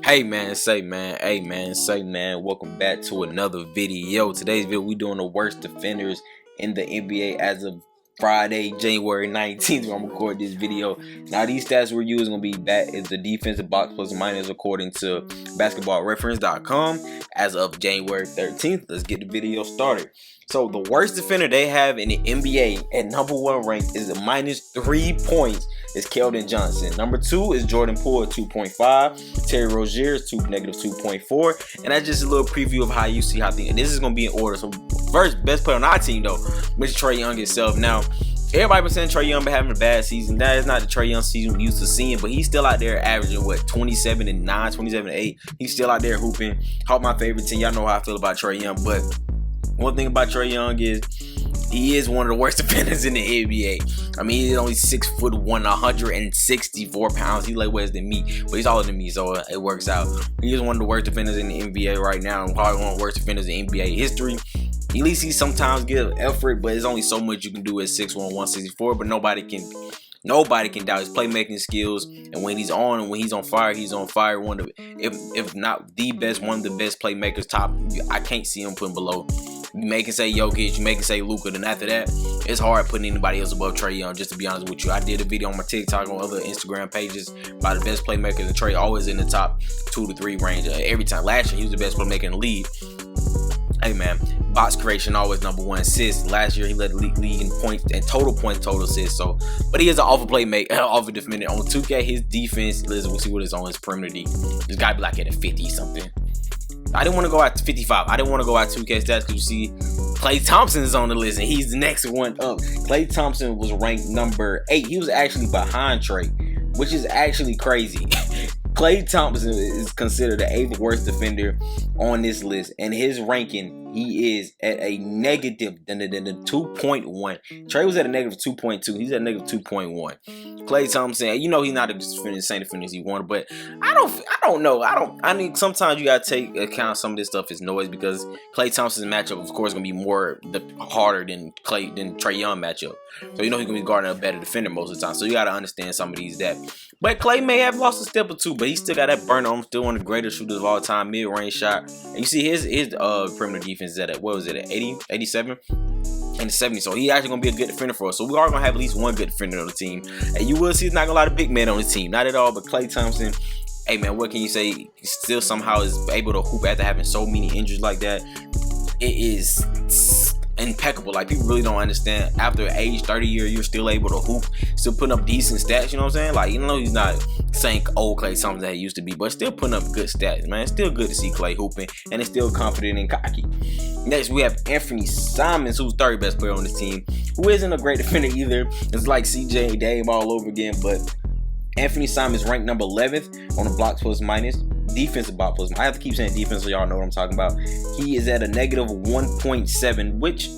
Hey man, say man, hey man, say man, welcome back to another video. Today's video, we doing the worst defenders in the NBA as of Friday, January 19th, when I'm recording this video. Now these stats we're using gonna be back is the defensive box plus minus according to basketballreference.com as of January 13th. Let's get the video started. So the worst defender they have in the NBA at #1 rank is a minus 3 points. It's Keldon Johnson. Number 2 is Jordan Poole at 2.5. Terry Rozier is negative 2.4. And that's just a little preview of how you see how things. And this is gonna be in order. So first, best player on our team though, which is Trae Young itself. Now, everybody been saying Trae Young been having a bad season. That is not the Trae Young season we used to seeing, but he's still out there averaging what 27 and 9, 27 and 8. He's still out there hooping. Help my favorite team. Y'all know how I feel about Trae Young, but one thing about Trae Young is he is one of the worst defenders in the NBA. I mean, he's only 6'1", 164 pounds. He weighs than me, but he's taller than me, so it works out. He is one of the worst defenders in the NBA right now, and probably one of the worst defenders in NBA history. At least he sometimes gives effort, but there's only so much you can do at 6'1", 164. But nobody can doubt his playmaking skills. And when he's on fire, he's on fire. One of, if not the best, one of the best playmakers. Top, I can't see him putting below. You may can say Jokic, you may can say Luka, then after that, it's hard putting anybody else above Trae Young, just to be honest with you. I did a video on my TikTok, on other Instagram pages, about the best playmakers, and Trae always in the top 2 to 3 range every time. Last year, he was the best playmaker in the league. Hey man, box creation always #1 assist. Last year, he led the league in points and total assists. So, but he is an awful playmaker, awful defender. On 2K, his defense, listen, we'll see what is on his perimeter D. This guy be like at a 50 something. I didn't want to go out to 55. I didn't want to go out 2K stats because you see Klay Thompson is on the list and he's the next one up. Klay Thompson was ranked number 8. He was actually behind Trae, which is actually crazy. Klay Thompson is considered the 8th worst defender on this list, and his ranking, he is at a negative 2.1. Trae was at a negative 2.2. He's at a negative 2.1. Klay Thompson, you know he's not the same defender as he wanted, but I don't know. I mean, sometimes you gotta take account some of this stuff is noise because Klay Thompson's matchup, of course, gonna be more harder than Trae Young matchup. So you know he's gonna be guarding a better defender most of the time. So you gotta understand some of these that. But Klay may have lost a step or two, but he still got that burn on him. Still one of the greatest shooters of all time, mid-range shot. And you see his perimeter defense is at what was it, at 80, 87? And 70, so he actually gonna be a good defender for us. So we are gonna have at least one good defender on the team. And you will see it's not gonna a lot of big men on the team, not at all. But Klay Thompson, hey man, what can you say? He still somehow is able to hoop after having so many injuries like that. It is impeccable. Like, people really don't understand. After age 30 years, you're still able to hoop, still putting up decent stats. You know what I'm saying? Like, you know, he's not saying old Klay Thompson that he used to be, but still putting up good stats, man. It's still good to see Klay hooping, and it's still confident and cocky. Next, we have Afernee Simons, who's 3rd best player on this team, who isn't a great defender either. It's like CJ Dame all over again, but Afernee Simons ranked number 11th on the blocks plus minus. Defensive box plus. I have to keep saying defense so y'all know what I'm talking about. He is at a negative 1.7, which,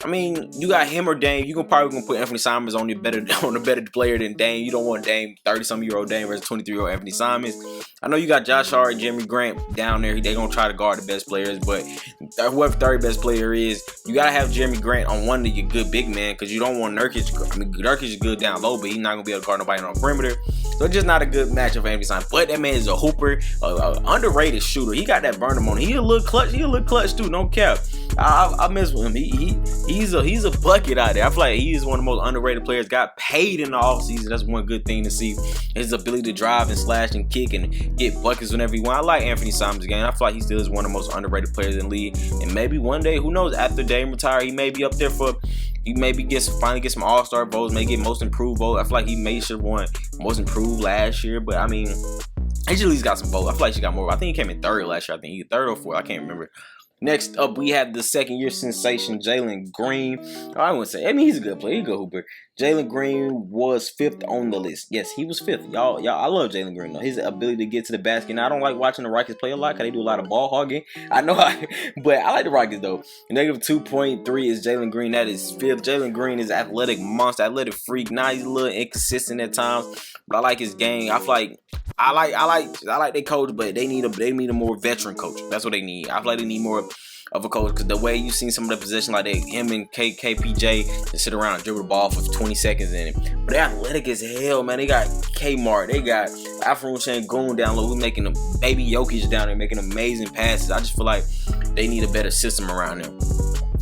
I mean, you got him or Dame. You probably gonna put Afernee Simons on a better player than Dame. You don't want Dame, 30-some-year-old Dame versus 23-year-old Afernee Simons. I know you got Josh Hart, Jeremy Grant down there. They gonna try to guard the best players, but whoever 3rd best player is, you gotta have Jeremy Grant on one of your good big men because you don't want Nurkic. I mean, Nurkic is good down low, but he's not gonna be able to guard nobody on the perimeter. So it's just not a good matchup for Afernee Simons. But that man is a hooper, a underrated shooter. He got that burn him on him. He a little clutch too. No cap. I mess with him. He's a bucket out there. I feel like he is one of the most underrated players. Got paid in the offseason. That's one good thing to see. His ability to drive and slash and kick and get buckets whenever he wants. I like Afernee Simons again. I feel like he still is one of the most underrated players in the league. And maybe one day, who knows, after Dame retire, he may be up there for. He maybe finally get some All-Star votes, may get most improved vote. I feel like he may should have won most improved last year, but I mean, he at least got some votes. I feel like he got more. I think he came in 3rd last year. I think he 3rd or 4th. I can't remember. Next up, we have the 2nd-year sensation, Jalen Green. I wouldn't say. I mean, he's a good player. He's a good hooper. Jalen Green was 5th on the list. Yes, he was 5th. Y'all, I love Jalen Green though. His ability to get to the basket. Now, I don't like watching the Rockets play a lot because they do a lot of ball hogging. I know, but I like the Rockets though. Negative 2.3 is Jalen Green. That is 5th. Jalen Green is athletic monster, athletic freak. Now he's a little inconsistent at times, but I like his game. I feel like I like their coach, but they need a more veteran coach. That's what they need. I feel like they need more of a coach, because the way you seen some of the possession like that, him and KPJ to sit around and dribble the ball for 20 seconds in it. But they're athletic as hell, man. They got Kmart, they got Afernee Simons down low. We're making a baby Jokic down there, making amazing passes. I just feel like they need a better system around them.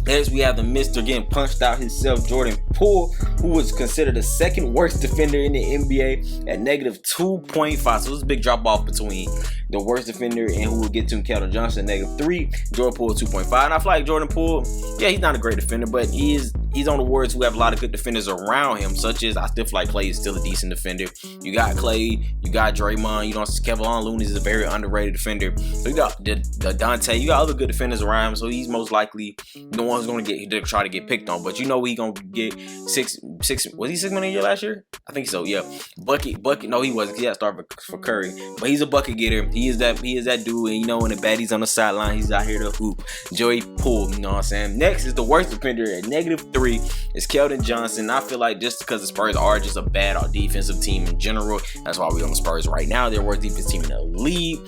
Next, we have the Mr. getting punched out himself, Jordan Poole, who was considered the second worst defender in the NBA at negative 2.5. So it's a big drop off between the worst defender and who will get to him, Keldon Johnson, negative 3. Jordan Poole, 2.5. And I feel like Jordan Poole, yeah, he's not a great defender, but he's on the Warriors who have a lot of good defenders around him, such as I still feel like Clay is still a decent defender. You got Clay, you got Draymond, Kevin Looney is a very underrated defender. So you got the Dante, you got other good defenders around him, so he's most likely the one who's going to try to get picked on. But you know he's going to get six. Was he $6 million a year last year? I think so. Yeah, bucket. No, he wasn't. He had to start for Curry, but he's a bucket getter. He is that dude. And you know when the baddies on the sideline, he's out here to hoop. Joey Poole, you know what I'm saying. Next is the worst defender at negative 3. It's Keldon Johnson. I feel like just because the Spurs are just a bad defensive team in general, that's why we're on the Spurs right now. They're the worst defensive team in the league.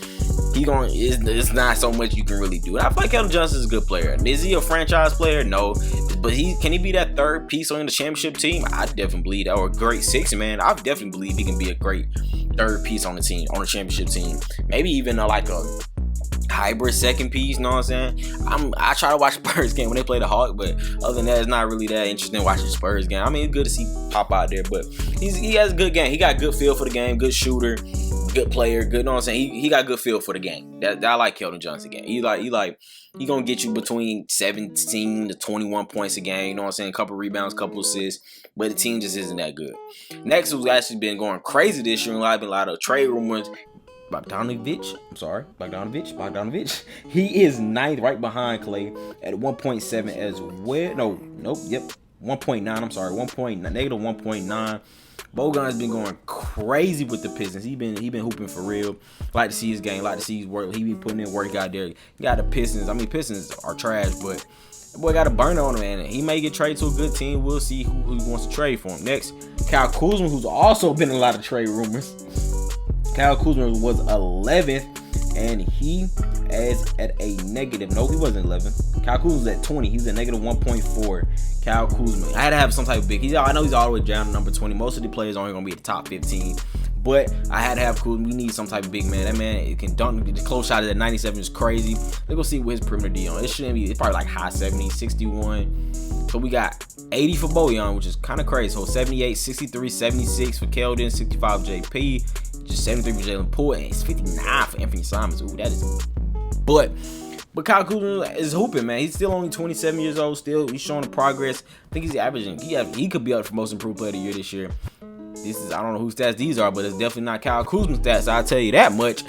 It's not so much you can really do. I feel like Keldon Johnson is a good player. Is he a franchise player? No. But can he be that third piece on the championship team? I definitely believe that. Or a great six man. I definitely believe he can be a great third piece on the team, on the championship team. Maybe even like a hybrid second piece, you know what I'm saying? I try to watch Spurs game when they play the Hawks, but other than that, it's not really that interesting watching Spurs game. I mean, it's good to see Pop out there, but he has a good game. He got good feel for the game, good shooter, good player, good, you know what I'm saying? He got good feel for the game. I like Keldon Johnson game. He gonna get you between 17 to 21 points a game, you know what I'm saying? A couple rebounds, couple assists, but the team just isn't that good. Next, who's actually been going crazy this year, and a lot of trade rumors, Bogdanovich. He is 9th, right behind Clay at 1.7 as well. Yep. 1.9. I'm sorry, negative 1.9. Bogan has been going crazy with the Pistons. He been hooping for real. Like to see his game, like to see his work. He be putting in work out there. He got the Pistons. I mean, Pistons are trash, but the boy got a burner on him, man. He may get traded to a good team. We'll see who wants to trade for him. Next, Kyle Kuzma, who's also been in a lot of trade rumors. Kyle Kuzma was 11th, and he is at a negative. No, he wasn't 11. Kyle Kuzma was at 20. He's at negative 1.4. Kyle Kuzma. I had to have some type of big. I know he's all the way down to number 20. Most of the players are only going to be at the top 15. But I had to have Kuzma. We need some type of big man. That man can dunk. The close shot at 97 is crazy. Let's go see what his perimeter D on. It shouldn't be. It's probably like high 70s, 61. So we got 80 for Bojan, which is kind of crazy. So 78, 63, 76 for Keldon, 65 JP. Just 73 for Jalen Poole, and it's 59 for Afernee Simons. Ooh, that is. But Kyle Kuzma is hooping, man. He's still only 27 years old. Still, he's showing the progress. I think he's averaging. He could be up for most improved player of the year this year. I don't know whose stats these are, but it's definitely not Kyle Kuzma's stats. I'll tell you that much.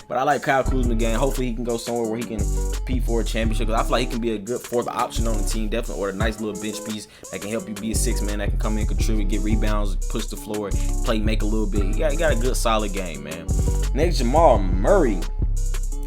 But I like Kyle Kuzma again. Hopefully, he can go somewhere where he can compete for a championship. Because I feel like he can be a good fourth option on the team. Definitely, or a nice little bench piece that can help you be a six man that can come in, contribute, get rebounds, push the floor, play, make a little bit. He got a good, solid game, man. Next, Jamal Murray,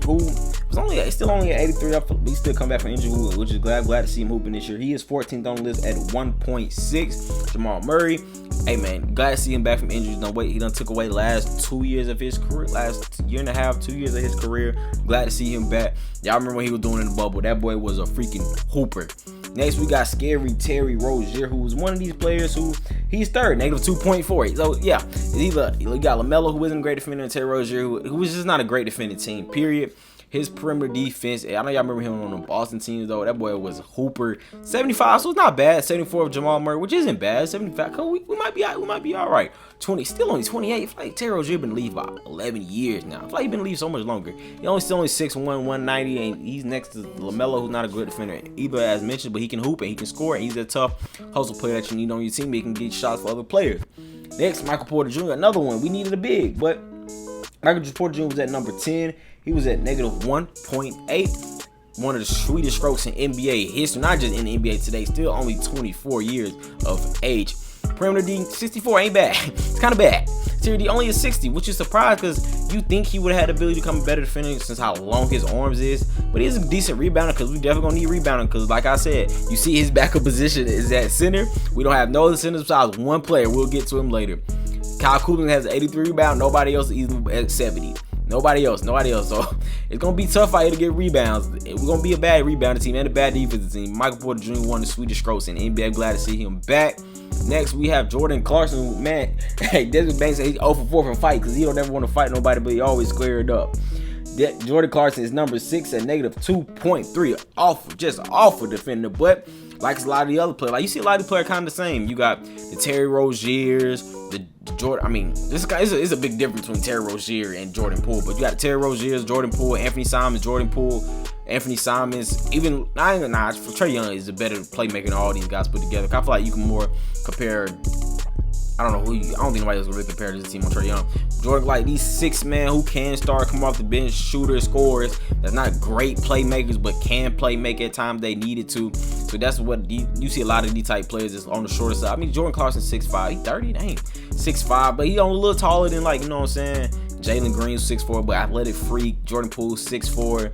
who was still only at 83. He still come back from injury, which is glad to see him hooping this year. He is 14th on the list at 1.6. Jamal Murray. Hey man, glad to see him back from injuries. He done took away the last 2 years of his career, last year and a half, 2 years of his career. Glad to see him back. Y'all remember what he was doing in the bubble? That boy was a freaking hooper. Next, we got Scary Terry Rozier, who was one of these players who he's third, negative 2.4. So yeah, you got LaMelo, who isn't a great defender, and Terry Rozier, who was just not a great defending team. Period. His perimeter defense, I know y'all remember him on the Boston teams though. That boy was a hooper. 75, so it's not bad. 74 of Jamal Murray, which isn't bad. 75, we might be all right. 20, still only 28. I feel like Terry Rozier been in the league about 11 years now. I feel like he's been in the league so much longer. He's still only 6'1", 190, and he's next to LaMelo, who's not a good defender either, as mentioned, but he can hoop and he can score, and he's a tough hustle player that you need on your team. He can get shots for other players. Next, Michael Porter Jr., another one. We needed a big, but Michael Porter Jr. was at number 10. He was at negative 1.8. One of the sweetest strokes in NBA history, not just in the NBA today. Still only 24 years of age. Perimeter D, 64 ain't bad. It's kind of bad. Terry D only is 60, which is surprised because you think he would have had the ability to become a better defender since how long his arms is. But he's a decent rebounder because we definitely gonna need rebounding because, like I said, you see his backup position is at center. We don't have no other centers besides one player. We'll get to him later. Kyle Kuzma has 83 rebounds. Nobody else is even at 70. Nobody else. So it's gonna be tough out here to get rebounds. We're gonna be a bad rebounding team and a bad defensive team. Michael Porter Jr. one of the sweetest strokes in the NBA. I'm glad to see him back. Next, we have Jordan Clarkson. Man, hey, Desmond Banks said he's 0 for 4 from fight because he don't ever want to fight nobody, but he always clear it up. Jordan Clarkson is number 6 at -2.3. Just awful defender. But like a lot of the other players, like you see a lot of the players kind of the same. You got the Terry Roziers, the Jordan. I mean, this guy is a big difference between Terry Rozier and Jordan Poole. But you got the Terry Roziers, Jordan Poole, Afernee Simons, Jordan Poole, Afernee Simons. Even Trae Young is a better playmaker than all these guys put together. I feel like you can more compare. I don't think nobody else will really compare this team on Trae Young. Jordan, like these 6 men who can start, come off the bench, shooters, scorers. That's not great playmakers, but can play make at times they needed to. So that's what you see a lot of these type players is on the shorter side. I mean, Jordan Clarkson 6'5", he 30, dang, 6'5", but he only a little taller than like, you know what I'm saying, Jalen Green 6'4", but athletic freak. Jordan Poole 6'4".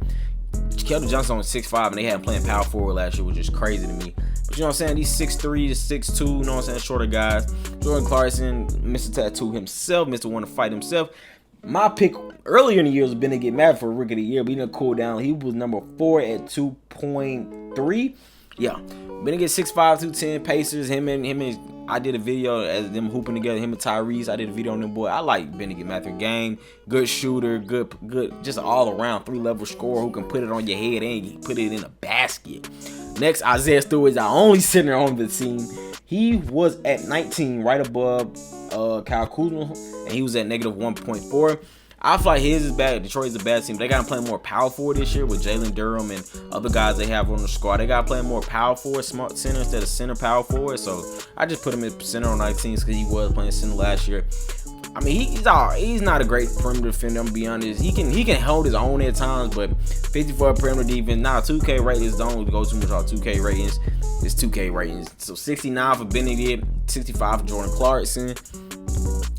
Keldon Johnson on 6'5", and they had him playing power forward last year, which is crazy to me. But you know what I'm saying, these 6'3" to 6'2", you know what I'm saying, shorter guys. Jordan Clarkson, Mr. Tattoo himself, Mr. Want to fight himself. My pick earlier in the year was been to get mad for Rookie of the Year, but he didn't cool down. He was number 4 at 2.3. Yeah, Benedict 6'5", 210, Pacers. Him and I did a video as them hooping together. Him and Tyrese. I did a video on them boy. I like Benedict Matthew game. Good shooter. Good. Just all around 3-level scorer who can put it on your head and put it in a basket. Next, Isaiah Stewart is our only center on the team. He was at 19, right above Kyle Kuzma, and he was at -1.4. I feel like his is bad. Detroit's a bad team. They got to play more power forward this year with Jalen Durham and other guys they have on the squad. They got to play more power forward, smart center instead of center power forward. So I just put him at center on 19 because he was playing center last year. I mean, he's not a great perimeter defender. I'm gonna be honest. He can hold his own at times, but 54 perimeter defense. Now 2K ratings don't go too much on 2K ratings. It's 2K ratings. So 69 for Benedict, 65 for Jordan Clarkson.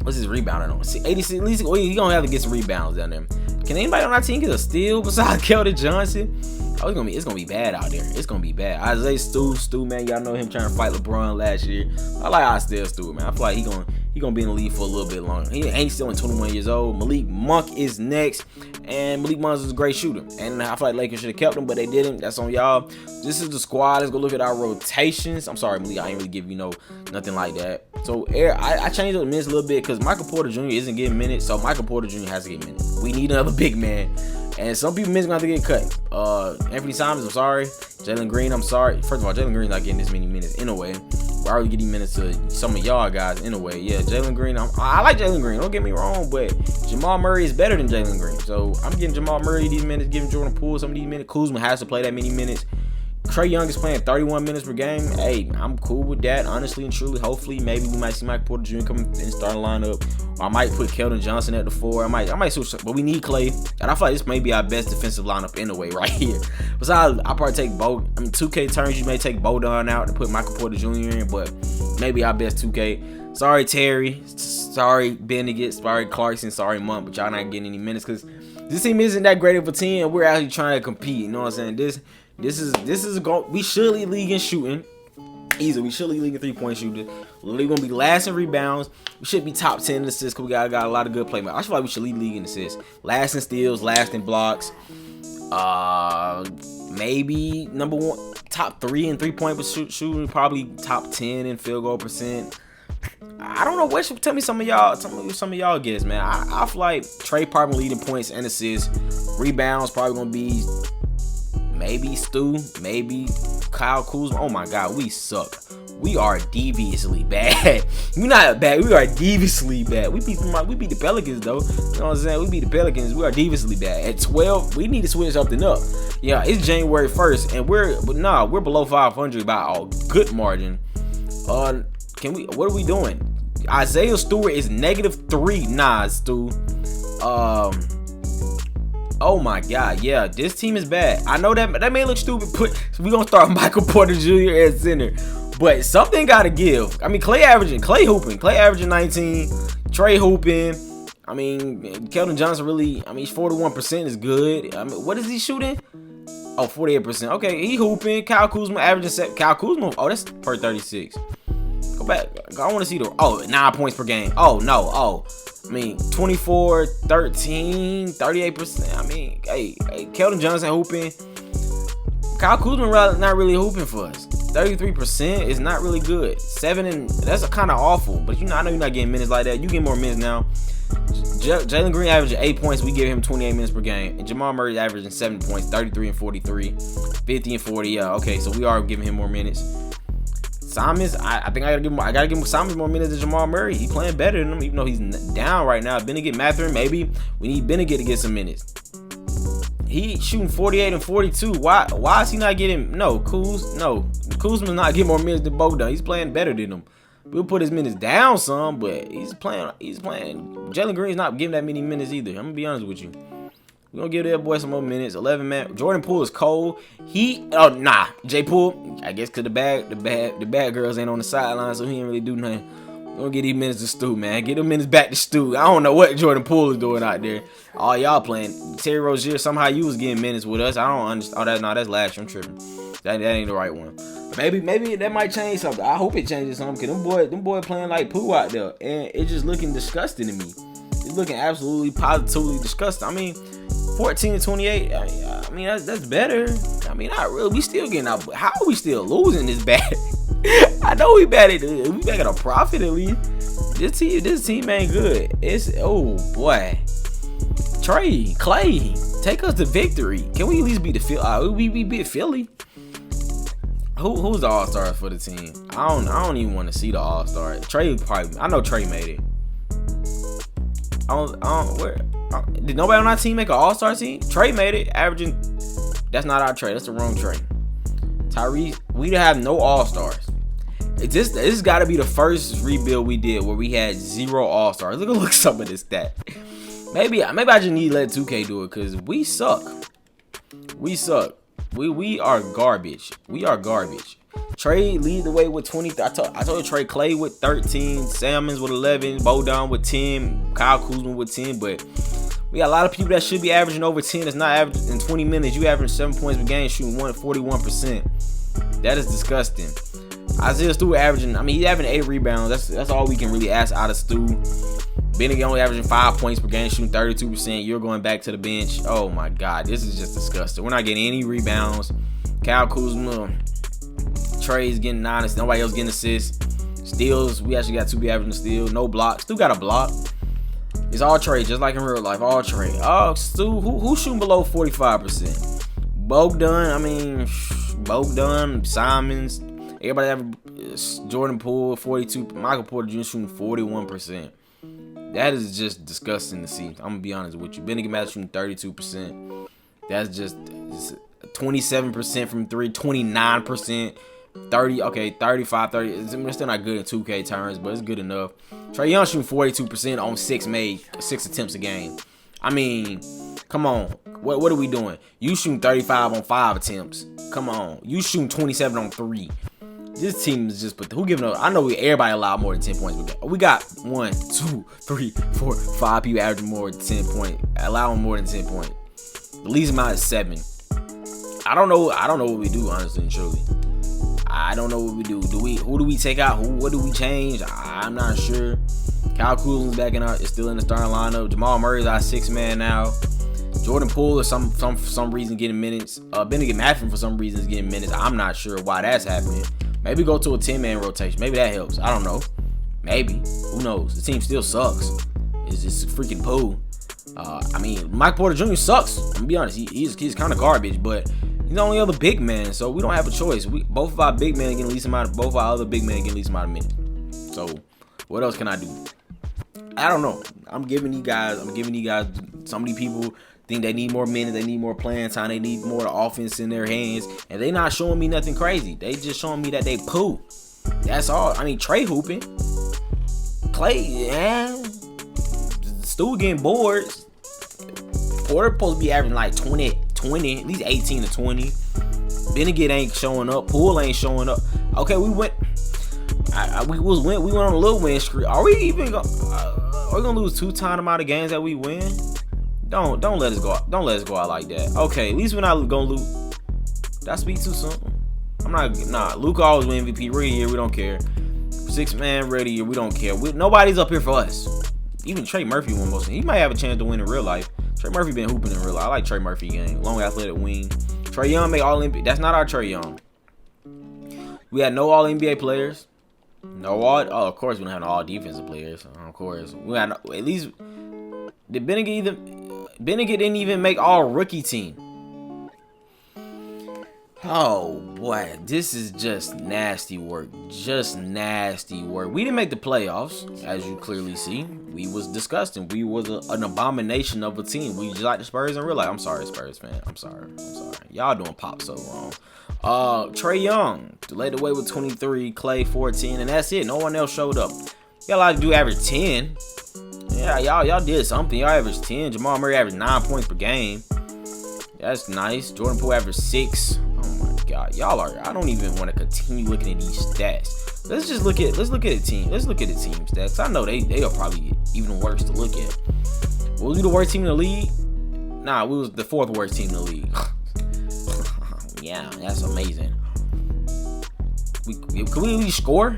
What's his rebounding on? 86. At least he gonna have to get some rebounds down there. Can anybody on our team get a steal besides Keldon Johnson? Oh, it's gonna be bad out there. It's gonna be bad. Isaiah Stu, man, y'all know him trying to fight LeBron last year. I like Isaiah Stu, man. I feel like he gonna be in the league for a little bit longer. He ain't still 21 years old. Malik Monk is next, and Malik Monk is a great shooter. And I feel like Lakers should have kept him, but they didn't. That's on y'all. This is the squad. Let's go look at our rotations. I'm sorry, Malik, I ain't really give you nothing like that. So I changed the minutes a little bit because Michael Porter Jr. isn't getting minutes, so Michael Porter Jr. has to get minutes. We need another big man. And some people minutes gonna have to get cut. Afernee Simons, I'm sorry. Jalen Green, I'm sorry. First of all, Jalen Green's not getting this many minutes in a way. But I already get these minutes to some of y'all guys in a way. Yeah, Jalen Green, I like Jalen Green, don't get me wrong, but Jamal Murray is better than Jalen Green. So I'm getting Jamal Murray these minutes, giving Jordan Poole some of these minutes. Kuzma has to play that many minutes. Trae Young is playing 31 minutes per game. Hey, I'm cool with that, honestly and truly. Hopefully, maybe we might see Michael Porter Jr. come and start a lineup. Or I might put Keldon Johnson at the 4. I might switch, but we need Clay. And I feel like this may be our best defensive lineup in a way right here. Besides, I'll probably take 2K turns, you may take Bodon out and put Michael Porter Jr. in, but maybe our best 2K. Sorry, Terry. Sorry, Benedict. Sorry, Clarkson. Sorry, Monk, but y'all not getting any minutes because this team isn't that great of a team. We're actually trying to compete. You know what I'm saying? This is a goal. We should lead league in shooting. Easy. We should lead league in 3-point shooting. We're gonna be last in rebounds. We should be top 10 in assists because we got a lot of good playmakers. I feel like we should lead league in assists. Last in steals, last in blocks. Maybe number 1, top 3 in 3-point shooting. Probably top 10 in field goal percent. I don't know. What should tell me some of y'all guess, man. I feel like Trae probably leading points and assists. Rebounds probably gonna be. Maybe Stu, maybe Kyle Kuzma. Oh my God, we suck. We are deviously bad. We're not bad. We are deviously bad. We beat the Pelicans though. You know what I'm saying? We beat the Pelicans. We are deviously bad. At 12, we need to switch something up. Yeah, it's January 1st, and we're below 500 by a good margin. What are we doing? Isaiah Stewart is -3. Nah, Stu. Oh my God, yeah, this team is bad. I know that may look stupid, but we're gonna start Michael Porter Jr. at center. But something gotta give. I mean, Clay hooping 19, Trae hooping. I mean, Keldon Johnson really, I mean, 41% is good. I mean, what is he shooting? Oh, 48%. Okay, he hooping. Kyle Kuzma averaging Kyle Kuzma, oh, that's per 36. Go back. I want to see 9 points per game. Oh no. I mean, 24, 13, 38%. I mean, hey, Keldon Johnson hooping. Kyle Kuzma not really hooping for us. 33% is not really good. 7 and that's kind of awful. But I know you're not getting minutes like that. You get more minutes now. Jalen Green averaging 8 points. We give him 28 minutes per game. And Jamal Murray averaging 7 points, 33 and 43, 50 and 40. Yeah, okay, so we are giving him more minutes. Simons, I think I gotta give him Simons more minutes than Jamal Murray. He playing better than him, even though he's down right now. Benedict Mathurin, maybe we need Benedict to get some minutes. He shooting 48 and 42. Why is he not getting Kuzma's not getting more minutes than Bogdan. He's playing better than him. We'll put his minutes down some, but he's playing. Jalen Green's not giving that many minutes either. I'm gonna be honest with you. We're gonna give that boy some more minutes. 11 man. Jordan Poole is cold. Jay Poole. I guess cause the bad girls ain't on the sideline, so he ain't really do nothing. We're gonna get these minutes to Stu, man. Get them minutes back to Stu. I don't know what Jordan Poole is doing out there. All y'all playing. Terry Rozier, somehow you was getting minutes with us. I don't understand. That's last year. I'm tripping. That ain't the right one. Maybe that might change something. I hope it changes something, cause them boy playing like poo out there, and it's just looking disgusting to me. It's looking absolutely positively disgusting. I mean, 14 to 28. I mean that's better. I mean, not really. We still getting out. How are we still losing this bad? I know we back at a profit at least. This team ain't good. It's boy. Trae, Clay, take us to victory. Can we at least beat the Philly? We beat Philly. Who's the All-Star for the team? I don't even want to see the All-Star. Trae probably. I know Trae made it. Did nobody on our team make an All-Star team? Trae made it, averaging. That's not our Trae. That's the wrong Trae. Tyrese, we have no All-Stars. This has got to be the first rebuild we did where we had 0 All-Stars. Look some of this stat. Maybe I just need to let 2K do it because we suck. We suck. We are garbage. We are garbage. Trae lead the way with 20. I told you Trae, Clay with 13, Simons with 11, Bogdan with 10, Kyle Kuzma with 10. But we got a lot of people that should be averaging over 10. That's not averaging in 20 minutes. You averaging 7 points per game, shooting 41%. That is disgusting. Isaiah Stewart averaging. I mean, he's having 8 rebounds. That's all we can really ask out of Stu. Benedict only averaging 5 points per game, shooting 32%. You're going back to the bench. Oh my God, this is just disgusting. We're not getting any rebounds. Kyle Kuzma, Trae's getting 9 assists. Nobody else getting assists. Steals, we actually got 2 people averaging steal. No blocks. Stu got a block. It's all Trae, just like in real life. All Trae. Oh, Stu, who's shooting below 45%? Bogdan, Simons. Everybody have Jordan Poole 42. Michael Porter Jr. shooting 41%. That is just disgusting to see. I'm gonna be honest with you. Benedict Mathurin shooting 32%. That's just 27% from 3, 29%, 30. Okay, 35, 30. It's still not good in 2K terms, but it's good enough. Trae Young shooting 42% on 6 attempts a game. I mean, come on. What are we doing? You shooting 35 on 5 attempts. Come on. You shooting 27 on 3. This team is just, but who giving up? I know everybody allowed more than 10 points. We got 1, 2, 3, 4, 5 people averaging more than 10 points, allowing more than 10 points. The least amount is 7. I don't know what we do, honestly and truly. I don't know what we do. Who do we take out? What do we change? I'm not sure. Kyle Kuzma's back is still in the starting lineup. Jamal Murray's our 6th man now. Jordan Poole is for some reason getting minutes. Benedict Mathurin for some reason is getting minutes. I'm not sure why that's happening. Maybe go to a 10-man rotation. Maybe that helps. I don't know. Maybe. Who knows? The team still sucks. It's just freaking Poole. I mean, Mike Porter Jr. sucks. I'm gonna be honest. He's kind of garbage, but he's the only other big man, so we don't have a choice. Both of our big men getting least amount. Both of our other big men getting least amount of minutes. So, what else can I do? I don't know. I'm giving you guys. So many people think they need more minutes, they need more playing time, they need more offense in their hands, and they not showing me nothing crazy. They just showing me that they poo. That's all. I mean, Trae hooping, Clay, Stu getting bored. Porter supposed to be averaging like 20, at least 18 to 20. Benedict ain't showing up. Poole ain't showing up. Okay, we went. We went on a little win streak. Are we even gonna lose 2 times the amount of games that we win? Don't let us go. Don't let us go out like that. Okay, at least we're not gonna lose. Did I speak too soon? I'm not. Nah, Luka always win MVP. Ready here, we don't care. 6 man ready here, we don't care. Nobody's up here for us. Even Trey Murphy won most. He might have a chance to win in real life. Trey Murphy been hooping in real life. I like Trey Murphy game. Long athletic wing. Trae Young made all NBA. That's not our Trae Young. We had no all NBA players. No all. Oh, of course we don't have no all defensive players. Of course we had at least. Did Bennigan didn't even make all rookie team. Oh boy, this is just nasty work. Just nasty work. We didn't make the playoffs, as you clearly see. We was disgusting. We was an abomination of a team. We just like the Spurs in real life. I'm sorry, Spurs fan. I'm sorry. Y'all doing pop so wrong. Trae Young led the way with 23, Clay 14, and that's it. No one else showed up. Y'all like to do average 10. Yeah, y'all did something. Y'all averaged 10. Jamal Murray averaged 9 points per game. That's nice. Jordan Poole averaged 6. God, y'all are. I don't even want to continue looking at these stats. Let's look at the team. Let's look at the team stats. I know they are probably even worse to look at. Was we the worst team in the league? Nah, we was the 4th worst team in the league. Yeah, that's amazing. Could we at least score?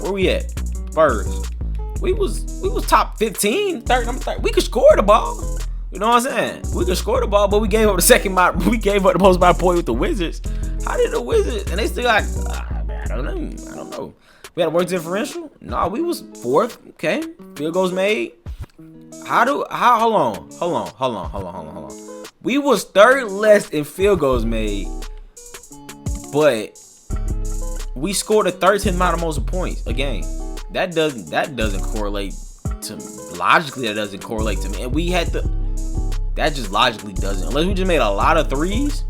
Where we at? First. We was top 15, third, number 3. We could score the ball. You know what I'm saying? We could score the ball, but we gave up we gave up the most by point with the Wizards. How did the Wizards? And they still got. I don't know. We had a worse differential. No, we was 4th. Okay, field goals made. Hold on. We was 3rd less in field goals made, but we scored a 13th amount of most points a game. That doesn't correlate to logically. That doesn't correlate to me. And we had the. That just logically doesn't. Unless we just made a lot of threes.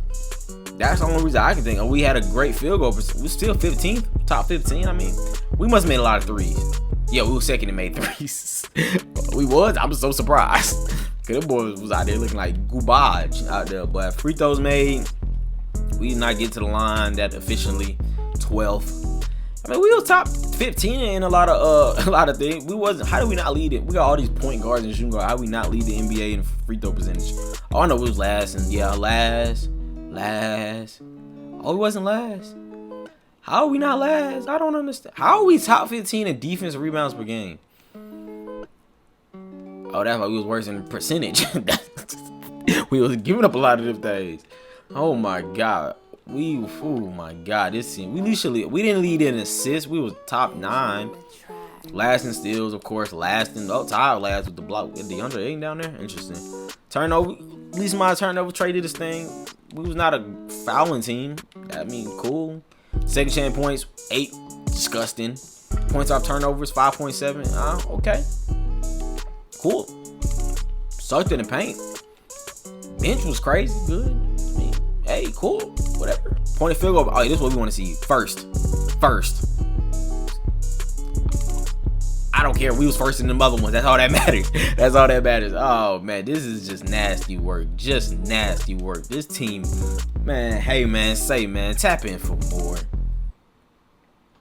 That's the only reason I can think of. We had a great field goal. We're still 15th, top 15. I mean, we must have made a lot of threes. Yeah, we were 2nd and made threes. We was. I was so surprised. Cause them boys was out there looking like garbage out there. But free throws made. We did not get to the line that efficiently. 12th. I mean, we was top 15 in a lot of things. We wasn't. How did we not lead it? We got all these point guards and shooting guards. How did we not lead the NBA in free throw percentage? Oh, I know we was last, and yeah, last. Oh, we wasn't last. How are we not last? I don't understand. How are we top 15 in defense rebounds per game? Oh, that's why we was worse in percentage. We was giving up a lot of them things. Oh my God. Oh my God, this team. We didn't lead in assists. We was top 9. Last in steals, of course. Last in tied last with the block with DeAndre Ayton down there. Interesting. Turnover. At least my turnover traded this thing. We was not a fouling team. I mean, cool. Second chance points, 8. Disgusting. Points off turnovers, 5.7. Okay. Cool. Sucked in the paint. Bench was crazy. Good. I mean, hey, cool. Whatever. Point of field goal. Oh, this is what we want to see. First. I don't care. We was first in the other ones. That's all that matters. Oh, man. This is just nasty work. This team. Man, hey, man. Tap in for more.